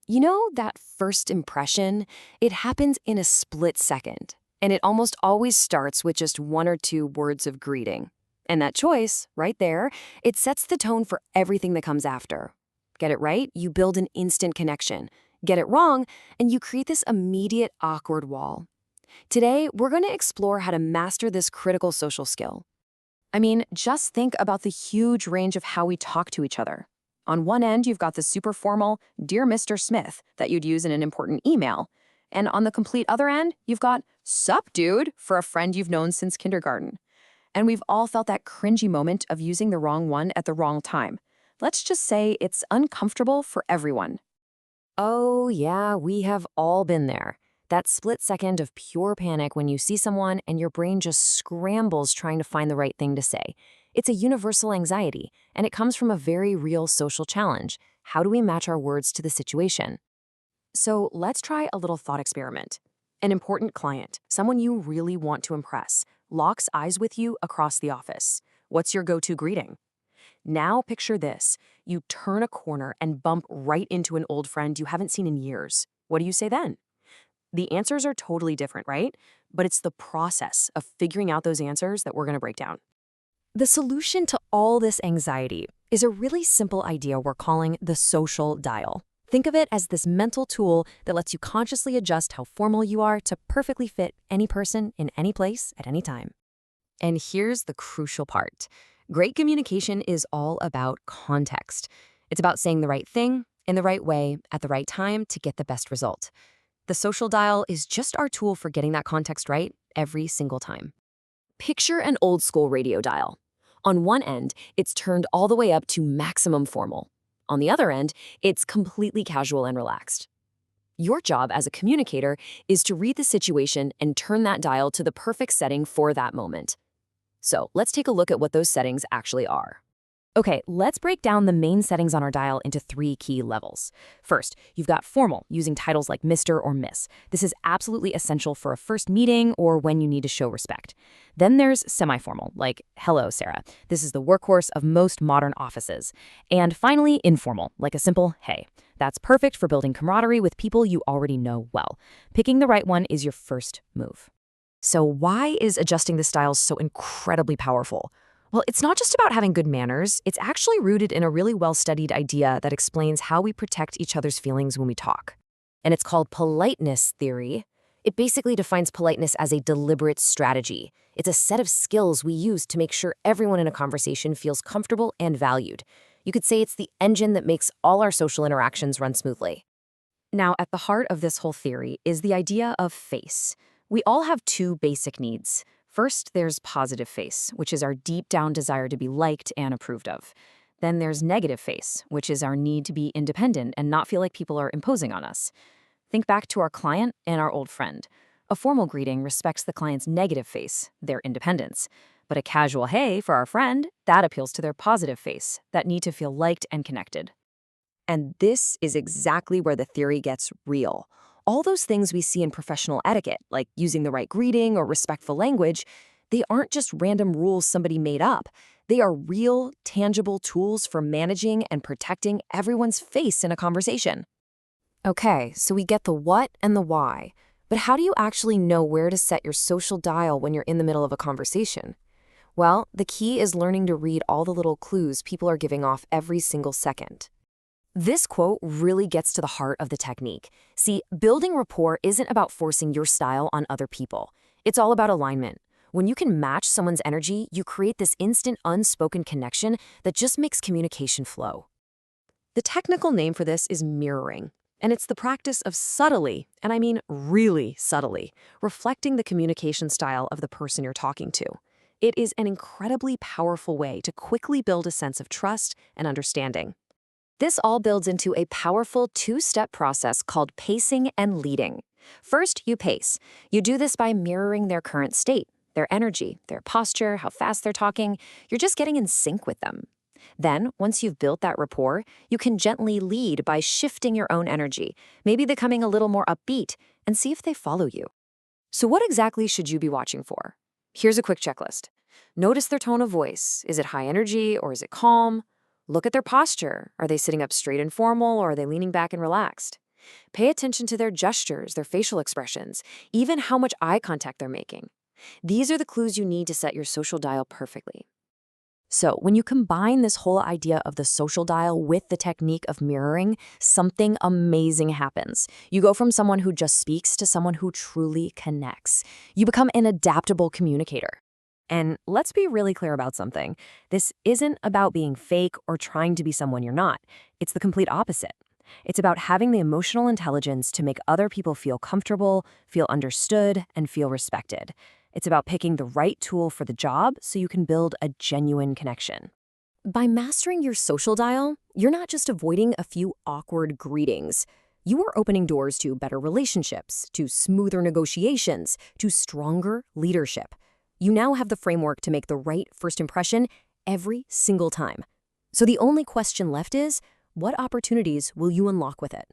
You know, that first impression, it happens in a split second, and it almost always starts with just one or two words of greeting. And that choice, right there, it sets the tone for everything that comes after. Get it right, you build an instant connection. Get it wrong, and you create this immediate awkward wall. Today, we're going to explore how to master this critical social skill. I mean, just think about the huge range of how we talk to each other. On one end, you've got the super formal, Dear Mr. Smith, that you'd use in an important email. And on the complete other end, you've got Sup, dude, for a friend you've known since kindergarten. And we've all felt that cringy moment of using the wrong one at the wrong time. Let's just say it's uncomfortable for everyone. Oh, yeah, we have all been there. That split second of pure panic when you see someone and your brain just scrambles trying to find the right thing to say. It's a universal anxiety, and it comes from a very real social challenge. How do we match our words to the situation? So let's try a little thought experiment. An important client, someone you really want to impress, locks eyes with you across the office. What's your go-to greeting? Now picture this. You turn a corner and bump right into an old friend you haven't seen in years. What do you say then? The answers are totally different, right? But it's the process of figuring out those answers that we're going to break down. The solution to all this anxiety is a really simple idea we're calling the social dial. Think of it as this mental tool that lets you consciously adjust how formal you are to perfectly fit any person in any place at any time. And here's the crucial part. Great communication is all about context. It's about saying the right thing in the right way at the right time to get the best result. The social dial is just our tool for getting that context right every single time. Picture an old school radio dial. On one end, it's turned all the way up to maximum formal. On the other end, it's completely casual and relaxed. Your job as a communicator is to read the situation and turn that dial to the perfect setting for that moment. So let's take a look at what those settings actually are. Okay, let's break down the main settings on our dial into 3 key levels. First, you've got formal, using titles like Mr. or Miss. This is absolutely essential for a first meeting or when you need to show respect. Then there's semi-formal, like Hello, Sarah. This is the workhorse of most modern offices. And finally, informal, like a simple Hey. That's perfect for building camaraderie with people you already know well. Picking the right one is your first move. So why is adjusting the styles so incredibly powerful? Well, it's not just about having good manners. It's actually rooted in a really well-studied idea that explains how we protect each other's feelings when we talk. And it's called Politeness Theory. It basically defines politeness as a deliberate strategy. It's a set of skills we use to make sure everyone in a conversation feels comfortable and valued. You could say it's the engine that makes all our social interactions run smoothly. Now, at the heart of this whole theory is the idea of face. We all have 2 basic needs. First, there's positive face, which is our deep down desire to be liked and approved of. Then there's negative face, which is our need to be independent and not feel like people are imposing on us. Think back to our client and our old friend. A formal greeting respects the client's negative face, their independence. But a casual hey for our friend, that appeals to their positive face, that need to feel liked and connected. And this is exactly where the theory gets real. All those things we see in professional etiquette, like using the right greeting or respectful language, they aren't just random rules somebody made up. They are real, tangible tools for managing and protecting everyone's face in a conversation. Okay, so we get the what and the why, but how do you actually know where to set your social dial when you're in the middle of a conversation? Well, the key is learning to read all the little clues people are giving off every single second. This quote really gets to the heart of the technique. See, building rapport isn't about forcing your style on other people. It's all about alignment. When you can match someone's energy, you create this instant unspoken connection that just makes communication flow. The technical name for this is mirroring, and it's the practice of subtly, and I mean really subtly, reflecting the communication style of the person you're talking to. It is an incredibly powerful way to quickly build a sense of trust and understanding. This all builds into a powerful 2-step process called pacing and leading. First, you pace. You do this by mirroring their current state, their energy, their posture, how fast they're talking. You're just getting in sync with them. Then, once you've built that rapport, you can gently lead by shifting your own energy, maybe becoming a little more upbeat, and see if they follow you. So what exactly should you be watching for? Here's a quick checklist. Notice their tone of voice. Is it high energy or is it calm? Look at their posture. Are they sitting up straight and formal or are they leaning back and relaxed? Pay attention to their gestures, their facial expressions, even how much eye contact they're making. These are the clues you need to set your social dial perfectly. So, when you combine this whole idea of the social dial with the technique of mirroring, something amazing happens. You go from someone who just speaks to someone who truly connects. You become an adaptable communicator. And let's be really clear about something. This isn't about being fake or trying to be someone you're not. It's the complete opposite. It's about having the emotional intelligence to make other people feel comfortable, feel understood, and feel respected. It's about picking the right tool for the job so you can build a genuine connection. By mastering your social dial, you're not just avoiding a few awkward greetings. You are opening doors to better relationships, to smoother negotiations, to stronger leadership. You now have the framework to make the right first impression every single time. So the only question left is, what opportunities will you unlock with it?